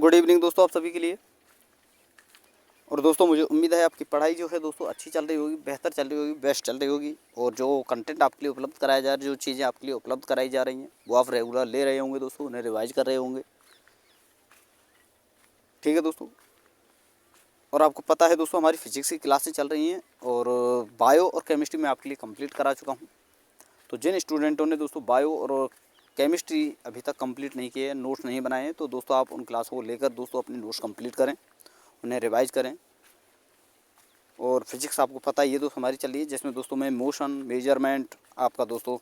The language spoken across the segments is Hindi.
गुड इवनिंग दोस्तों आप सभी के लिए। और दोस्तों मुझे उम्मीद है आपकी पढ़ाई जो है दोस्तों अच्छी चल रही होगी, बेहतर चल रही होगी, बेस्ट चल रही होगी। और जो कंटेंट आपके लिए उपलब्ध कराया जा रहा है, जो चीज़ें आपके लिए उपलब्ध कराई जा रही हैं वो आप रेगुलर ले रहे होंगे दोस्तों, उन्हें रिवाइज कर रहे होंगे। ठीक है दोस्तों। और आपको पता है दोस्तों हमारी फिजिक्स की क्लासें चल रही हैं और बायो और केमिस्ट्री में आपके लिए कंप्लीट करा चुका हूँ। तो जिन स्टूडेंटों ने दोस्तों बायो और केमिस्ट्री अभी तक कंप्लीट नहीं किए हैं, नोट्स नहीं बनाए हैं, तो दोस्तों आप उन क्लासों को लेकर दोस्तों अपने नोट्स कंप्लीट करें, उन्हें रिवाइज करें। और फिजिक्स आपको पता ही है दोस्तों हमारी चल रही है, जिसमें दोस्तों मैं मोशन, मेजरमेंट, आपका दोस्तों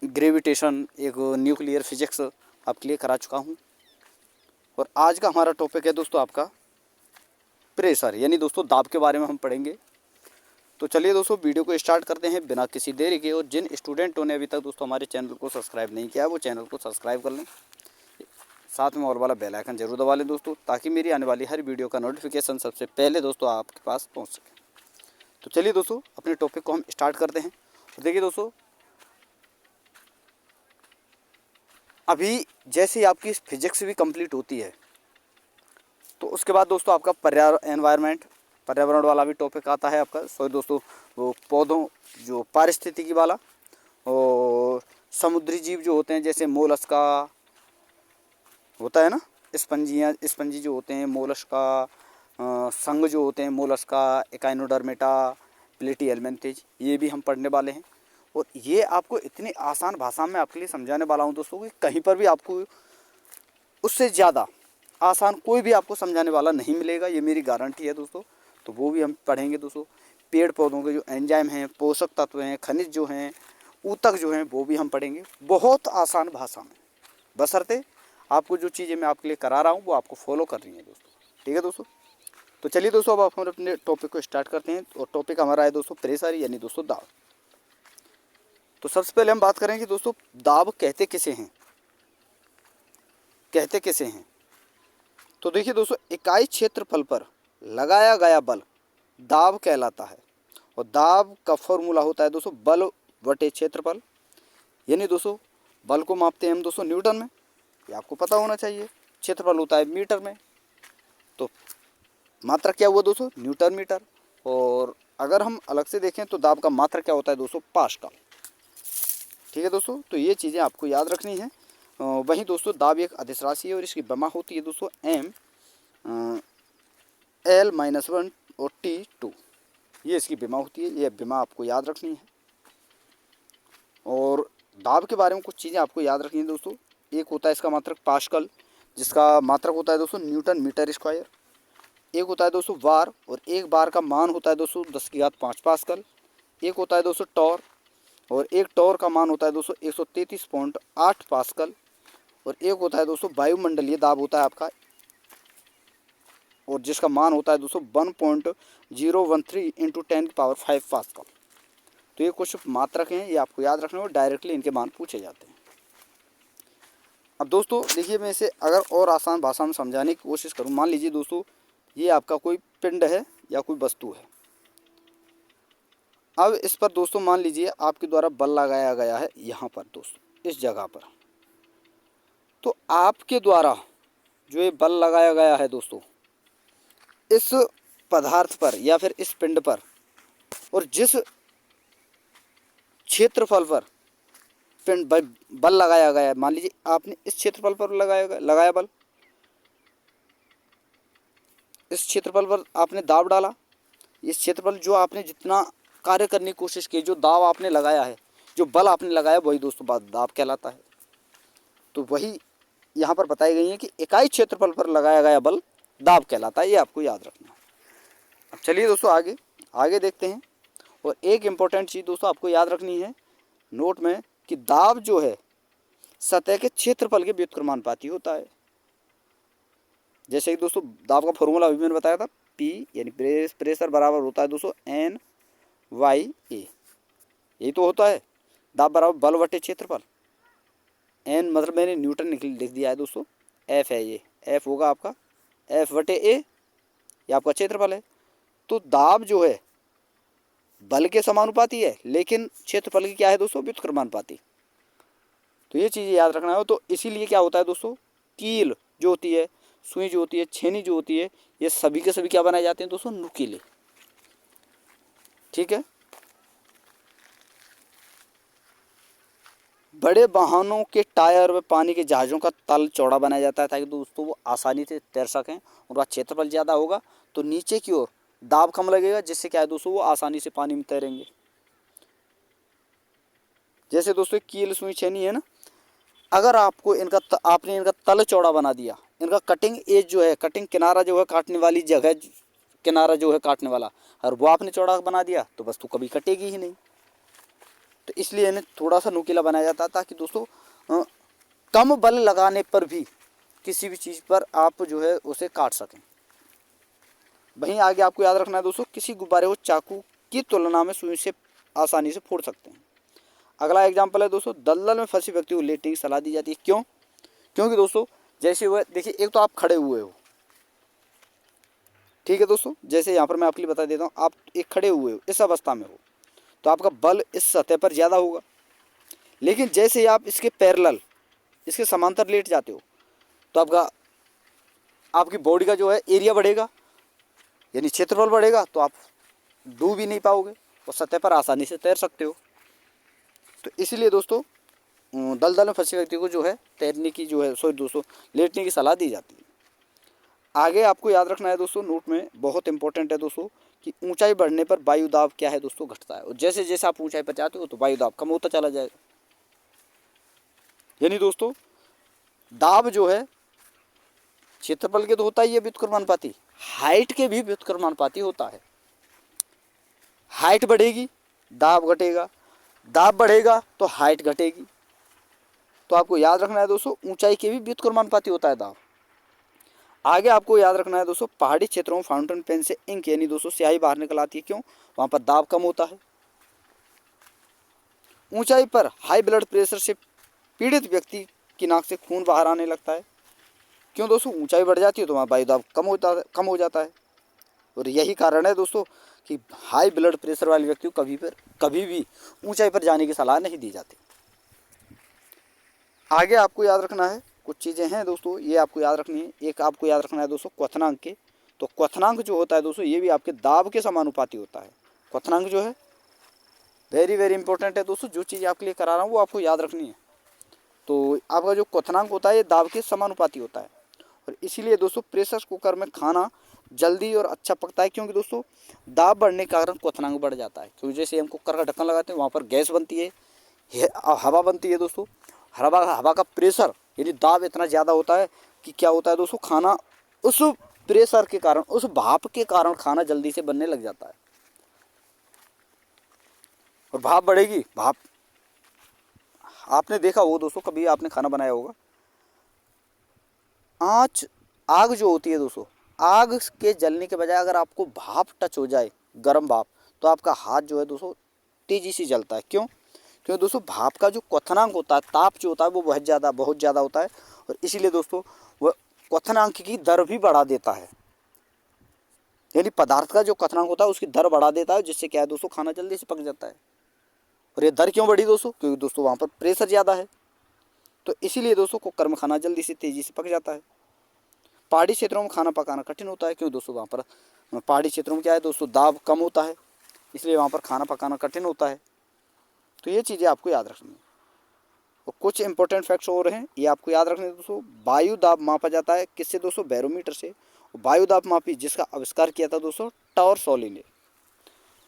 ग्रेविटेशन, एक न्यूक्लियर फिजिक्स आपके लिए करा चुका हूँ। और आज का हमारा टॉपिक है दोस्तों आपका प्रेशर, यानी दोस्तों दाब के बारे में हम पढ़ेंगे। तो चलिए दोस्तों वीडियो को स्टार्ट करते हैं बिना किसी देरी के। और जिन स्टूडेंटों ने अभी तक दोस्तों हमारे चैनल को सब्सक्राइब नहीं किया है वो चैनल को सब्सक्राइब कर लें, साथ में ऑल वाला बेल आइकन जरूर दबा लें दोस्तों, ताकि मेरी आने वाली हर वीडियो का नोटिफिकेशन सबसे पहले दोस्तों आपके पास पहुंच सके। तो चलिए दोस्तों अपने टॉपिक को हम स्टार्ट करते हैं। तो देखिए दोस्तों, अभी जैसे ही आपकी फिजिक्स भी कंप्लीट होती है तो उसके बाद दोस्तों आपका पर्यावरण वाला भी टॉपिक आता है आपका। सॉरी दोस्तों, वो पौधों जो पारिस्थितिकी वाला, और समुद्री जीव जो होते हैं जैसे मोलस्का होता है ना, स्पंजी जो होते हैं, मोलस्का, संघ जो होते हैं मोलस्का, एकाइनोडर्मेटा, प्लेटीहेल्मिन्थेज, ये भी हम पढ़ने वाले हैं। और ये आपको इतनी आसान भाषा में आपके लिए समझाने वाला हूँ दोस्तों कि कहीं पर भी आपको उससे ज़्यादा आसान कोई भी आपको समझाने वाला नहीं मिलेगा, ये मेरी गारंटी है दोस्तों। तो वो भी हम पढ़ेंगे दोस्तों। पेड़ पौधों के जो एंजाइम हैं, पोषक तत्व हैं, खनिज जो हैं, ऊतक जो हैं, वो भी हम पढ़ेंगे बहुत आसान भाषा में, बशर्ते आपको जो चीज़ें मैं आपके लिए करा रहा हूँ वो आपको फॉलो कर रही हैं दोस्तों। ठीक है दोस्तों। तो चलिए दोस्तों अब हम अपने टॉपिक को स्टार्ट करते हैं। और टॉपिक हमारा है दोस्तों प्रेशर, यानी दोस्तों दाब। तो सबसे पहले हम बात करेंगे दोस्तों दाब कहते किसे हैं, कहते किसे हैं। तो देखिए दोस्तों, इकाई क्षेत्रफल पर लगाया गया बल दाब कहलाता है। और दाब का फॉर्मूला होता है दोस्तों बल बटे क्षेत्रफल, यानी दोस्तों बल को मापते हैं हम दोस्तों न्यूटन में, ये आपको पता होना चाहिए। क्षेत्रफल होता है मीटर में, तो मात्रक क्या हुआ दोस्तों, न्यूटन मीटर। और अगर हम अलग से देखें तो दाब का मात्रक क्या होता है दोस्तों, पास्कल। ठीक है दोस्तों, तो ये चीज़ें आपको याद रखनी है। वहीं दोस्तों दाब एक अदिश राशि है और इसकी विमा होती है दोस्तों M L-1 और T2, ये इसकी विमा होती है। ये विमा आपको याद रखनी है। और दाब के बारे में कुछ चीज़ें आपको याद रखनी है दोस्तों। एक होता है इसका मात्रक पास्कल, जिसका मात्रक होता है दोस्तों न्यूटन मीटर स्क्वायर। एक होता है दोस्तों बार, और एक बार का मान होता है दोस्तों 10⁵ पास्कल। एक होता है दोस्तों टॉर, और एक टॉर का मान होता है दोस्तों 133.8 पास्कल। और एक होता है दोस्तों वायुमंडलीय दाब होता है आपका, और जिसका मान होता है दोस्तों 1.013 × 10⁵ पास्कल। तो ये कुछ मात्रक हैं, ये आपको याद रखना है और डायरेक्टली इनके मान पूछे जाते हैं। अब दोस्तों देखिए, मैं इसे अगर और आसान भाषा में समझाने की कोशिश करूँ, मान लीजिए दोस्तों ये आपका कोई पिंड है या कोई वस्तु है। अब इस पर दोस्तों मान लीजिए आपके द्वारा बल लगाया गया है यहाँ पर दोस्तों, इस जगह पर। तो आपके द्वारा जो ये बल लगाया गया है दोस्तों इस पदार्थ पर या फिर इस पिंड पर, और जिस क्षेत्रफल पर पिंड बल लगाया गया है, मान लीजिए आपने इस क्षेत्रफल पर लगाया बल, इस क्षेत्रफल पर आपने दाब डाला। इस क्षेत्रफल जो आपने जितना कार्य करने की कोशिश की, जो दाब आपने लगाया है, जो बल आपने लगाया, वही दोस्तों दाब कहलाता है। तो वही यहाँ पर बताई गई है कि इकाई क्षेत्रफल पर लगाया गया बल दाब कहलाता है, ये आपको याद रखना है। अब चलिए दोस्तों आगे देखते हैं। और एक इम्पॉर्टेंट चीज़ दोस्तों आपको याद रखनी है नोट में, कि दाब जो है सतह के क्षेत्रफल के व्युत्क्रमानुपाती होता है। जैसे कि दोस्तों दाब का फॉर्मूला अभी मैंने बताया था, P यानी प्रेशर बराबर होता है दोस्तों NYA, यही तो होता है। दाब बराबर बल बटे क्षेत्रफल, N मतलब मैंने न्यूटन लिख दिया है दोस्तों, F है, ये F होगा आपका F बटे A, ये आपका क्षेत्रफल है। तो दाब जो है बल के समानुपाती है, लेकिन क्षेत्रफल की क्या है दोस्तों, व्युत्क्रमानुपाती। तो ये चीज़ें याद रखना है। तो इसीलिए क्या होता है दोस्तों कील जो होती है, सुई जो होती है, छेनी जो होती है, ये सभी के सभी क्या बनाए जाते हैं दोस्तों, नुकीले। ठीक है। बड़े वाहनों के टायर व पानी के जहाज़ों का तल चौड़ा बनाया जाता है ताकि दोस्तों वो आसानी से तैर सकें। उनका क्षेत्रफल ज़्यादा होगा तो नीचे की ओर दाब कम लगेगा, जिससे क्या है दोस्तों वो आसानी से पानी में तैरेंगे। जैसे दोस्तों कील सुई छेनी है ना, अगर आपको आपने इनका तल चौड़ा बना दिया, इनका कटिंग एज जो है, कटिंग किनारा जो है, काटने वाली जगह, किनारा जो है काटने वाला, और वो आपने चौड़ा बना दिया तो वस्तु कभी कटेगी ही नहीं। तो इसलिए इन्हें थोड़ा सा नुकीला बनाया जाता है ताकि दोस्तों कम बल लगाने पर भी किसी भी चीज़ पर आप जो है उसे काट सकें। वहीं आगे आपको याद रखना है दोस्तों, किसी गुब्बारे को चाकू की तुलना में सुई से आसानी से फोड़ सकते हैं। अगला एग्जाम्पल है दोस्तों, दलदल में फंसे व्यक्ति को लेटने की सलाह दी जाती है। क्यों? क्योंकि दोस्तों जैसे वह देखिए, एक तो आप खड़े हुए हो, ठीक है दोस्तों, जैसे यहाँ पर मैं आपके लिए बता देता हूँ, आप एक खड़े हुए हो, इस अवस्था में हो तो आपका बल इस सतह पर ज़्यादा होगा। लेकिन जैसे ही आप इसके पैरेलल, इसके समांतर लेट जाते हो तो आपकी बॉडी का जो है एरिया बढ़ेगा, यानी क्षेत्रफल बढ़ेगा, तो आप डूब ही नहीं पाओगे और सतह पर आसानी से तैर सकते हो। तो इसीलिए दोस्तों दलदल में फंसे व्यक्ति को जो है तैरने की जो है दोस्तों लेटने की सलाह दी जाती है। आगे आपको याद रखना है दोस्तों, नोट में बहुत इंपॉर्टेंट है दोस्तों, कि ऊंचाई बढ़ने पर वायु दाब क्या है दोस्तों, घटता है। और जैसे जैसे आप ऊंचाई पर जाते हो तो वायु दाब कम होता चला जाएगा। यानी दोस्तों दाब जो है क्षेत्रफल के तो होता ही है व्युत्क्रमानुपाती, हाइट के भी व्युत्क्रमानुपाती होता है। हाइट बढ़ेगी दाब घटेगा, दाब बढ़ेगा तो हाइट घटेगी। तो आपको याद रखना है दोस्तों, ऊंचाई के भी व्युत्क्रमानुपाती होता है दाब। आगे आपको याद रखना है दोस्तों, पहाड़ी क्षेत्रों में फाउंटेन पेन से इंक यानी दोस्तों स्याही बाहर निकल आती है। क्यों? वहाँ पर दाब कम होता है। ऊंचाई पर हाई ब्लड प्रेशर से पीड़ित व्यक्ति की नाक से खून बाहर आने लगता है। क्यों दोस्तों? ऊंचाई बढ़ जाती है तो वहाँ वायु दाब कम हो जाता है। और यही कारण है दोस्तों कि हाई ब्लड प्रेशर वाले व्यक्ति को कभी भी ऊंचाई पर जाने की सलाह नहीं दी जाती। आगे आपको याद रखना है, कुछ चीज़ें हैं दोस्तों, ये आपको याद रखनी है। एक आपको याद रखना है दोस्तों क्वथनांक के। तो क्वथनांक जो होता है दोस्तों, ये भी आपके दाब के समानुपाती होता है। क्वथनांक जो है वेरी वेरी इंपॉर्टेंट है दोस्तों, जो चीज़ आपके लिए करा रहा हूँ वो आपको याद रखनी है। तो आपका जो क्वथनांक होता है ये दाब के समानुपाती होता है। और इसीलिए दोस्तों प्रेशर कुकर में खाना जल्दी और अच्छा पकता है, क्योंकि दोस्तों दाब बढ़ने के कारण क्वथनांक बढ़ जाता है। क्योंकि जैसे हम कुकर का ढक्कन लगाते हैं वहाँ पर गैस बनती है, हवा बनती है दोस्तों। हवा का प्रेशर यानी दाब इतना ज़्यादा होता है कि क्या होता है दोस्तों, खाना उस प्रेशर के कारण, उस भाप के कारण खाना जल्दी से बनने लग जाता है। और भाप बढ़ेगी, भाप आपने देखा हो दोस्तों, कभी आपने खाना बनाया होगा, आग जो होती है दोस्तों, आग के जलने के बजाय अगर आपको भाप टच हो जाए, गर्म भाप, तो आपका हाथ जो है दोस्तों तेज़ी से जलता है। क्यों? क्योंकि दोस्तों भाप का जो क्वथनांक होता है, ताप जो होता है वो बहुत ज़्यादा होता है। और इसीलिए दोस्तों वह क्वथनांक की दर भी बढ़ा देता है, यानी पदार्थ का जो क्वथनांक होता है उसकी दर बढ़ा देता है, जिससे क्या है दोस्तों खाना जल्दी से पक जाता है। और ये दर क्यों बढ़ी दोस्तों? क्योंकि दोस्तों वहाँ पर प्रेशर ज़्यादा है। तो इसीलिए दोस्तों कुकर में खाना जल्दी से तेज़ी से पक जाता है। पहाड़ी क्षेत्रों में खाना पकाना कठिन होता है, क्योंकि दोस्तों वहाँ पर पहाड़ी क्षेत्रों में क्या है दोस्तों, दाब कम होता है, इसलिए वहाँ पर खाना पकाना कठिन होता है। तो ये चीज़ें आपको याद रखनी है। और कुछ इंपॉर्टेंट फैक्ट्स और हैं, ये आपको याद रखने दोस्तों। वायु दाब मापा जाता है किससे दोस्तों? बैरोमीटर से। वायु दाब मापी जिसका आविष्कार किया था दोस्तों टॉरसोली ने।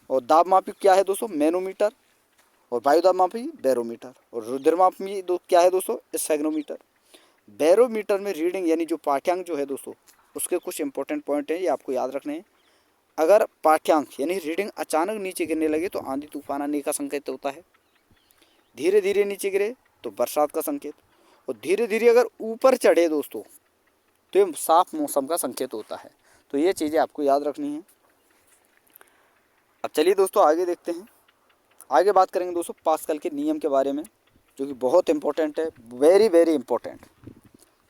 और दाब मापी क्या है दोस्तों? मैनोमीटर। और वायु दाब मापी बैरोमीटर। और रुधिर मापी क्या है दोस्तों? स्फेग्नोमीटर। बैरोमीटर में रीडिंग यानी जो पाठ्यांक जो है दोस्तों, उसके कुछ इंपॉर्टेंट पॉइंट हैं, ये आपको याद रखने हैं। अगर पाठ्यांक यानी रीडिंग अचानक नीचे गिरने लगे तो आंधी तूफान आने का संकेत होता है। धीरे धीरे नीचे गिरे तो बरसात का संकेत। और धीरे धीरे अगर ऊपर चढ़े दोस्तों तो ये साफ मौसम का संकेत होता है। तो ये चीज़ें आपको याद रखनी है। अब चलिए दोस्तों आगे देखते हैं। आगे बात करेंगे दोस्तों पास्कल के नियम के बारे में, जो कि बहुत इंपॉर्टेंट है, वेरी वेरी इंपॉर्टेंट।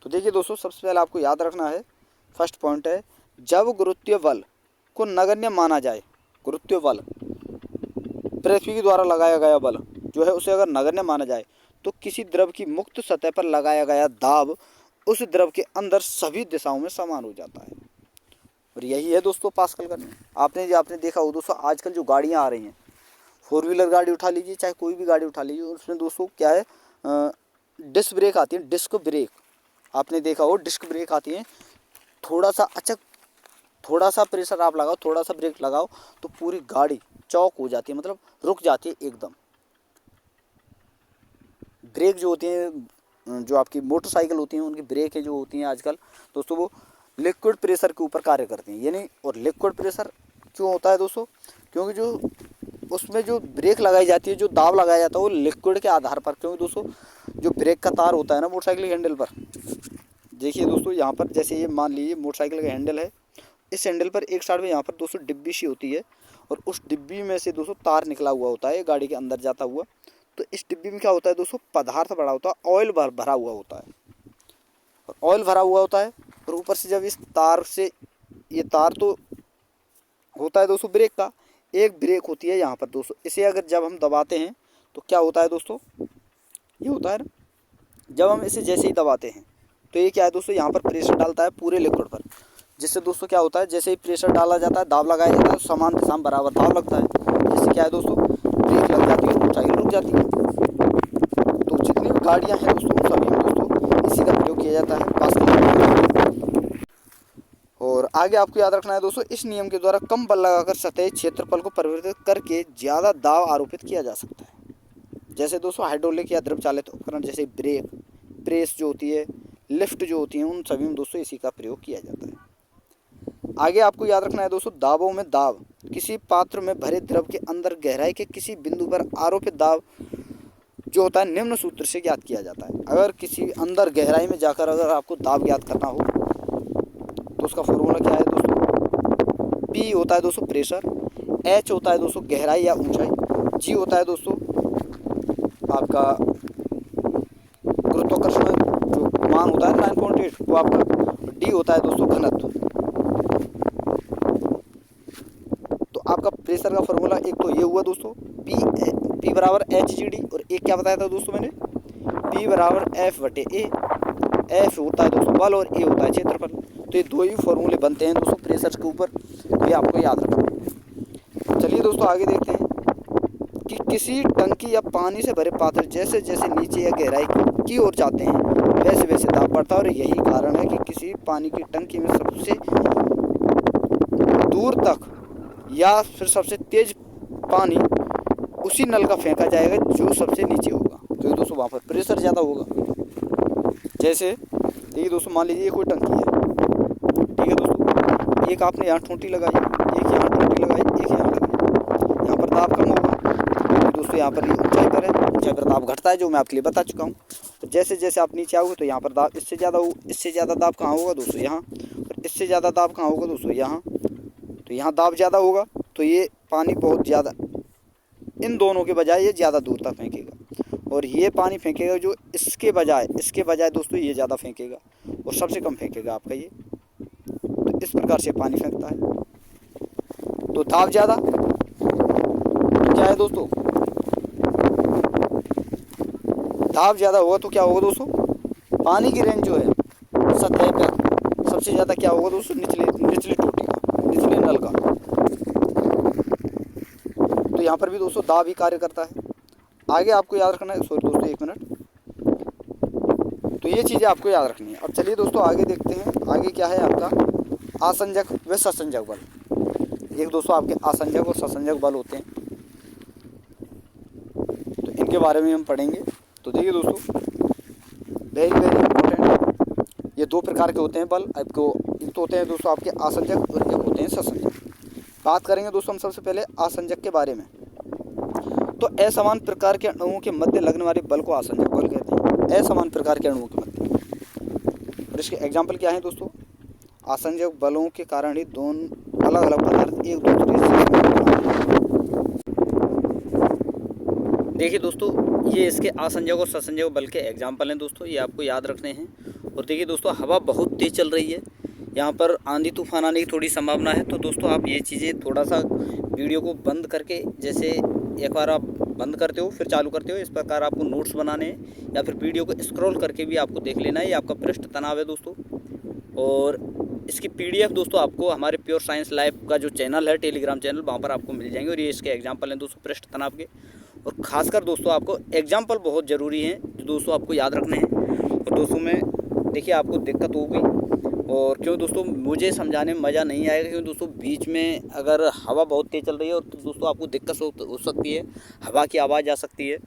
तो देखिए दोस्तों, सबसे पहले आपको याद रखना है, फर्स्ट पॉइंट है, जब गुरुत्वीय बल को नगण्य माना जाए, गुरुत्वीय बल पृथ्वी के द्वारा लगाया गया बल जो है उसे अगर नगण्य माना जाए, तो किसी द्रव की मुक्त सतह पर लगाया गया दाब उस द्रव के अंदर सभी दिशाओं में समान हो जाता है। और यही है दोस्तों पास्कल का नियम। आपने देखा हो दोस्तों, आजकल जो गाड़ियाँ आ रही हैं, 4 व्हीलर गाड़ी उठा लीजिए, चाहे कोई भी गाड़ी उठा लीजिए, उसमें दोस्तों क्या है, डिस्क ब्रेक आती है, डिस्क ब्रेक। आपने देखा हो डिस्क ब्रेक आती है, थोड़ा सा अचक, थोड़ा सा प्रेशर आप लगाओ, थोड़ा सा ब्रेक लगाओ तो पूरी गाड़ी चौक हो जाती है, मतलब रुक जाती है एकदम। ब्रेक जो होती हैं, जो आपकी मोटरसाइकिल होती हैं, उनकी ब्रेक जो होती हैं आजकल दोस्तों, वो लिक्विड प्रेशर के ऊपर कार्य करती हैं। यानी और लिक्विड प्रेशर क्यों होता है दोस्तों? क्योंकि जो उसमें जो ब्रेक लगाई जाती है, जो दाब लगाया जाता है, वो लिक्विड के आधार पर। क्योंकि दोस्तों जो ब्रेक का तार होता है ना मोटरसाइकिल के हैंडल पर, देखिए दोस्तों यहाँ पर, जैसे ये मान लीजिए मोटरसाइकिल का हैंडल है, इस हैंडल पर एक साइड में यहाँ पर दोस्तों डिब्बी सी होती है, और उस डिब्बी में से दोस्तों तार निकला हुआ होता है गाड़ी के अंदर जाता हुआ। तो इस डिब्बी में क्या होता है दोस्तों, पदार्थ भरा होता है, ऑयल भरा हुआ होता है, और ऑयल भरा हुआ होता है। और ऊपर से जब इस तार से, ये तार तो होता है दोस्तों ब्रेक का, एक ब्रेक होती है यहाँ पर दोस्तों, इसे अगर जब हम दबाते हैं तो क्या होता है दोस्तों, ये होता है ना, जब हम इसे जैसे ही दबाते हैं तो ये क्या है दोस्तों, यहाँ पर प्रेशर डालता है पूरे लिक्विड पर, जिससे दोस्तों क्या होता है, जैसे ही प्रेशर डाला जाता है, दाब लगाया जाता है, समान दिशा में बराबर दाब लगता है, जिससे क्या है दोस्तों, ब्रेक लग जाती है, मोटरसाइकिल रुक जाती है। तो जितनी भी गाड़ियाँ हैं दोस्तों, सभी में दोस्तों इसी का प्रयोग किया जाता है पास्कल। और आगे आपको याद रखना है दोस्तों, इस नियम के द्वारा कम बल लगाकर सतही क्षेत्रफल को परिवर्तित करके ज़्यादा दाब आरोपित किया जा सकता है। जैसे दोस्तों हाइड्रोलिक या द्रव चालित उपकरण जैसे ब्रेक, प्रेस जो होती है, लिफ्ट जो होती है, उन सभी में दोस्तों इसी का प्रयोग किया जाता है। आगे आपको याद रखना है दोस्तों, दाबों में दाब, किसी पात्र में भरे द्रव के अंदर गहराई के किसी बिंदु पर आरोपित दाब जो होता है निम्न सूत्र से ज्ञात किया जाता है। अगर किसी अंदर गहराई में जाकर अगर आपको दाब ज्ञात करना हो तो उसका फॉर्मूला क्या है दोस्तों, पी होता है दोस्तों प्रेशर, एच होता है दोस्तों गहराई या ऊंचाई, जी होता है दोस्तों आपका गुरुत्वाकर्षण जो मान होता है 9.8 वो आपका, डी होता है दोस्तों घनत्व। तो आपका प्रेशर का फॉर्मूला एक तो ये हुआ दोस्तों, पी बराबर एच जी डी, और एक क्या बताया था दोस्तों मैंने, पी बराबर एफ बटे ए। एफ होता है दोस्तों बल और ए होता है क्षेत्रफल। तो ये दो ही फॉर्मूले बनते हैं दोस्तों प्रेशर के ऊपर, तो ये आपको याद रखना है। चलिए दोस्तों आगे देखते हैं कि किसी टंकी या पानी से भरे पात्र जैसे जैसे नीचे या गहराई की ओर जाते हैं वैसे वैसे दाब बढ़ता है। और यही कारण है कि किसी पानी की टंकी में सबसे दूर तक या फिर सबसे तेज पानी उसी नल का फेंका जाएगा जो सबसे नीचे होगा, तो दोस्तों वहाँ पर प्रेशर ज़्यादा होगा। जैसे देखिए दोस्तों, मान लीजिए कोई टंकी है, ठीक है दोस्तों, एक आपने यहाँ ठूंठी लगाई, एक यहाँ ठूंठी लगाई, एक यहाँ लगाई, यहाँ पर दाब कम होगा दोस्तों, यहाँ पर ऊंचाई पर है, ऊंचाई पर दाब घटता है जो मैं आपके लिए बता चुका हूँ। तो जैसे जैसे आप नीचे आओगे तो यहाँ पर दाब इससे ज़्यादा हो, इससे ज़्यादा दाब कहाँ होगा दोस्तों यहाँ, और इससे ज़्यादा दाब कहाँ होगा दोस्तों यहाँ। तो यहाँ दाब ज़्यादा होगा तो ये पानी बहुत ज़्यादा, इन दोनों के बजाय ये ज़्यादा दूर तक फेंकेगा, और ये पानी फेंकेगा जो इसके बजाय दोस्तों ये ज़्यादा फेंकेगा, और सबसे कम फेंकेगा आपका ये। तो इस प्रकार से पानी फेंकता है। तो दाब ज़्यादा तो क्या है दोस्तों, दाब ज़्यादा होगा तो क्या होगा दोस्तों, पानी की रेंज जो है सतह पर सबसे ज़्यादा क्या होगा दोस्तों, निचली टोटी का, निचले नल का। तो यहाँ पर भी दोस्तों दाब ही कार्य करता है। आगे आपको याद रखना है, सॉरी दोस्तों एक मिनट, तो ये चीज़ें आपको याद रखनी है। अब चलिए दोस्तों आगे देखते हैं, आगे क्या है आपका आसंजक व ससंजक बल। एक दोस्तों आपके आसंजक और ससंजक बल होते हैं, तो इनके बारे में हम पढ़ेंगे। तो देखिए दोस्तों, वेरी वेरी इंपॉर्टेंट, ये दो प्रकार के होते हैं बल। आपको एक तो होते हैं दोस्तों आपके आसंजक और एक होते हैं ससंजक। बात करेंगे दोस्तों हम सबसे पहले आसंजक के बारे में। तो असमान प्रकार के अणुओं के मध्य लगने वाले बल को आसंजक बल कहते हैं, असमान प्रकार के अणुओं के मध्य। और इसके एग्जाम्पल क्या है दोस्तों, आसंजक बलों के कारण ही दोनों अलग अलग पदार्थ एक दूसरे से। देखिए दोस्तों, ये इसके आसंजक और ससंजक बल के एग्जाम्पल हैं दोस्तों, ये आपको याद रखने हैं। और देखिए दोस्तों, हवा बहुत तेज़ चल रही है, यहाँ पर आंधी तूफान आने की थोड़ी संभावना है। तो दोस्तों आप ये चीज़ें थोड़ा सा वीडियो को बंद करके, जैसे एक बार आप बंद करते हो फिर चालू करते हो, इस प्रकार आपको नोट्स बनाने हैं या फिर वीडियो को स्क्रॉल करके भी आपको देख लेना है। ये आपका पृष्ठ तनाव है दोस्तों। और इसकी पीडीएफ दोस्तों आपको हमारे प्योर साइंस लाइव का जो चैनल है, टेलीग्राम चैनल, वहाँ पर आपको मिल जाएंगे। और ये इसके एग्जाम्पल हैं दोस्तों पृष्ठ तनाव के। और ख़ासकर दोस्तों आपको एग्जाम्पल बहुत ज़रूरी हैं जो दोस्तों आपको याद रखने हैं। और दोस्तों में देखिए आपको दिक्कत होगी, और क्यों दोस्तों मुझे समझाने में मज़ा नहीं आएगा, क्योंकि दोस्तों बीच में अगर हवा बहुत तेज़ चल रही है और तो दोस्तों आपको दिक्कत हो सकती है, हवा की आवाज़ आ सकती है,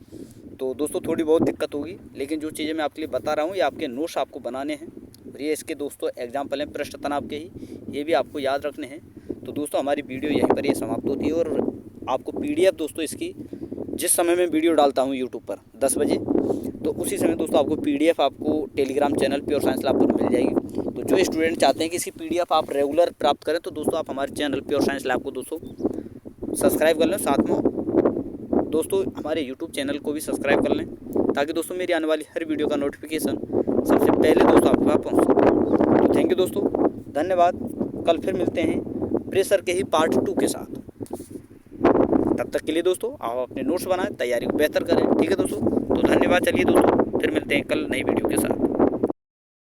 तो दोस्तों थोड़ी बहुत दिक्कत होगी। लेकिन जो चीज़ें मैं आपके लिए बता रहा हूँ ये आपके नोट्स आपको बनाने हैं, और ये इसके दोस्तों एग्जाम्पल हैं पृष्ठ तनाव के ही, ये भी आपको याद रखने हैं। तो दोस्तों हमारी वीडियो यहीं पर ये समाप्त होती है। और आपको पीडीएफ दोस्तों इसकी जिस समय मैं वीडियो डालता हूँ यूट्यूब पर 10 बजे, तो उसी समय दोस्तों आपको पीडीएफ आपको Telegram channel pure science lab पर मिल जाएगी। तो जो स्टूडेंट चाहते हैं कि इसकी पीडीएफ आप रेगुलर प्राप्त करें, तो दोस्तों आप हमारे चैनल प्योर साइंस लैब को दोस्तों सब्सक्राइब कर लें। साथ में दोस्तों हमारे यूट्यूब चैनल को भी सब्सक्राइब कर लें, ताकि दोस्तों मेरी आने वाली हर वीडियो का नोटिफिकेशन सबसे पहले दोस्तों आपके पास पहुँच सके। तो थैंक यू दोस्तों, धन्यवाद। कल फिर मिलते हैं प्रेशर के ही पार्ट 2 के साथ। तब तक के लिए दोस्तों आप अपने नोट्स बनाएं, तैयारी को बेहतर करें। ठीक है दोस्तों, तो धन्यवाद। चलिए दोस्तों फिर मिलते हैं कल नई वीडियो के साथ।